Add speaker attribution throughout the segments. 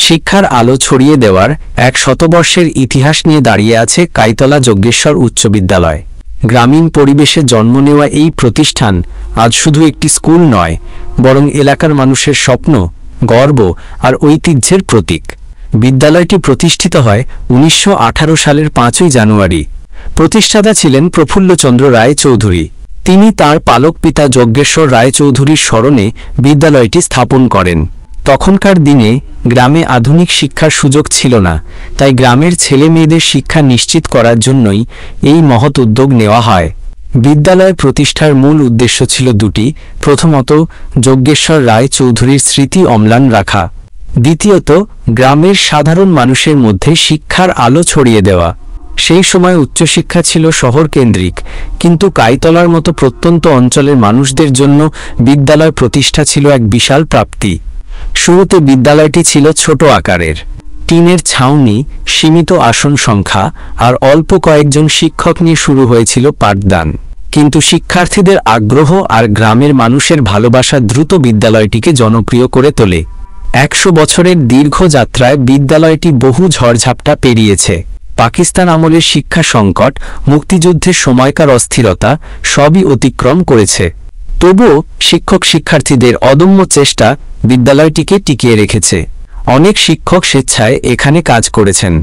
Speaker 1: শিক্ষার আলো ছড়িয়ে দেওয়ার এক শতবর্ষের ইতিহাস নিয়ে দাঁড়িয়ে আছে কাইতলা যজ্ঞেশ্বর উচ্চ বিদ্যালয়। গ্রামীণ পরিবেশে জন্ম নেওয়া এই প্রতিষ্ঠান আজ শুধু একটি স্কুল নয়, বরং এলাকার মানুষের স্বপ্ন, গর্ব আর ঐতিহ্যের প্রতীক। বিদ্যালয়টি প্রতিষ্ঠিত হয় 1918 সালের 5ই জানুয়ারি। প্রতিষ্ঠাতা ছিলেন প্রফুল্লচন্দ্র রায় চৌধুরী। তিনি তার পালক পিতা যজ্ঞেশ্বর রায় চৌধুরীর স্মরণে বিদ্যালয়টি স্থাপন করেন। তখনকার দিনে গ্রামে আধুনিক শিক্ষার সুযোগ ছিল না, তাই গ্রামের ছেলে মেয়েদের শিক্ষা নিশ্চিত করার জন্যই এই মহৎ উদ্যোগ নেওয়া হয়। বিদ্যালয় প্রতিষ্ঠার মূল উদ্দেশ্য ছিল দুটি। প্রথমত, যজ্ঞেশ্বর রায় চৌধুরীর স্মৃতি অম্লান রাখা। দ্বিতীয়ত, গ্রামের সাধারণ মানুষের মধ্যে শিক্ষার আলো ছড়িয়ে দেওয়া। সেই সময় উচ্চশিক্ষা ছিল শহর কেন্দ্রিক, কিন্তু কাইতলার মতো প্রত্যন্ত অঞ্চলের মানুষদের জন্য বিদ্যালয় প্রতিষ্ঠা ছিল এক বিশাল প্রাপ্তি। শুরুতে বিদ্যালয়টি ছিল ছোট আকারের, টিনের ছাউনি, সীমিত আসন সংখ্যা আর অল্প কয়েকজন শিক্ষক নিয়ে শুরু হয়েছিল পাঠদান। কিন্তু শিক্ষার্থীদের আগ্রহ আর গ্রামের মানুষের ভালোবাসা দ্রুত বিদ্যালয়টিকে জনপ্রিয় করে তোলে। 100 বছরের দীর্ঘ যাত্রায় বিদ্যালয়টি বহু ঝড়ঝাপটা পেরিয়েছে। পাকিস্তান আমলের শিক্ষা সংকট, মুক্তিযুদ্ধের সময়কার অস্থিরতা সবই অতিক্রম করেছে। তবুও শিক্ষক শিক্ষার্থীদের অদম্য চেষ্টা বিদ্যালয়টিকে টিকিয়ে রেখেছে। অনেক শিক্ষক স্বেচ্ছায় এখানে কাজ করেছেন।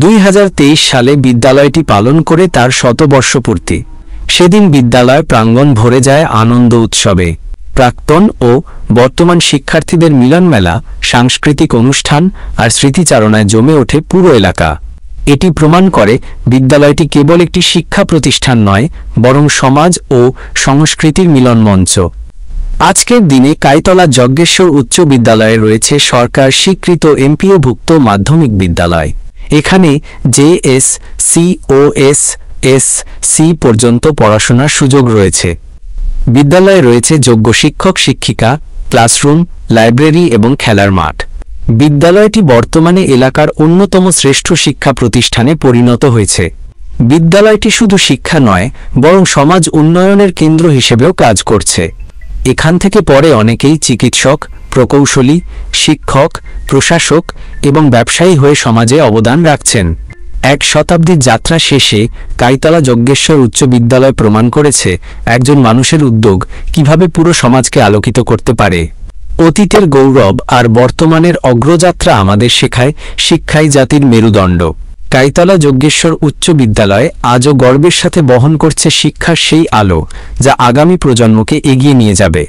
Speaker 1: 2023 সালে বিদ্যালয়টি পালন করে তার শতবর্ষপূর্তি। সেদিন বিদ্যালয় প্রাঙ্গণ ভরে যায় আনন্দ উৎসবে। প্রাক্তন ও বর্তমান শিক্ষার্থীদের মিলনমেলা, সাংস্কৃতিক অনুষ্ঠান আর স্মৃতিচারণায় জমে ওঠে পুরো এলাকা। এটি প্রমাণ করে বিদ্যালয়টি কেবল একটি শিক্ষা প্রতিষ্ঠান নয়, বরং সমাজ ও সংস্কৃতির মিলন মঞ্চ। আজকের দিনে কাইতলা যজ্ঞেশ্বর উচ্চ বিদ্যালয়ে রয়েছে সরকার স্বীকৃত এমপিওভুক্ত মাধ্যমিক বিদ্যালয়। এখানে JS, COS, SC পর্যন্ত পড়াশোনার সুযোগ রয়েছে। বিদ্যালয়ে রয়েছে যোগ্য শিক্ষক শিক্ষিকা, ক্লাসরুম, লাইব্রেরি এবং খেলার মাঠ। বিদ্যালয়টি বর্তমানে এলাকার অন্যতম শ্রেষ্ঠ শিক্ষা প্রতিষ্ঠানে পরিণত হয়েছে। বিদ্যালয়টি শুধু শিক্ষা নয়, বরং সমাজ উন্নয়নের কেন্দ্র হিসেবেও কাজ করছে। এখান থেকে পরে অনেকেই চিকিৎসক, প্রকৌশলী, শিক্ষক, প্রশাসক এবং ব্যবসায়ী হয়ে সমাজে অবদান রাখছেন। 1 শতাব্দীর যাত্রা শেষে কাইতলা যজ্ঞেশ্বর উচ্চ বিদ্যালয় প্রমাণ করেছে একজন মানুষের উদ্যোগ কিভাবে পুরো সমাজকে আলোকিত করতে পারে। অতীতের গৌরব আর বর্তমানের অগ্রযাত্রা আমাদের শেখায় শিক্ষাই জাতির মেরুদণ্ড। কাইতলা যজ্ঞেশ্বর উচ্চ বিদ্যালয় আজও গর্বের সাথে বহন করছে শিক্ষার সেই আলো, যা আগামী প্রজন্মকে এগিয়ে নিয়ে যাবে।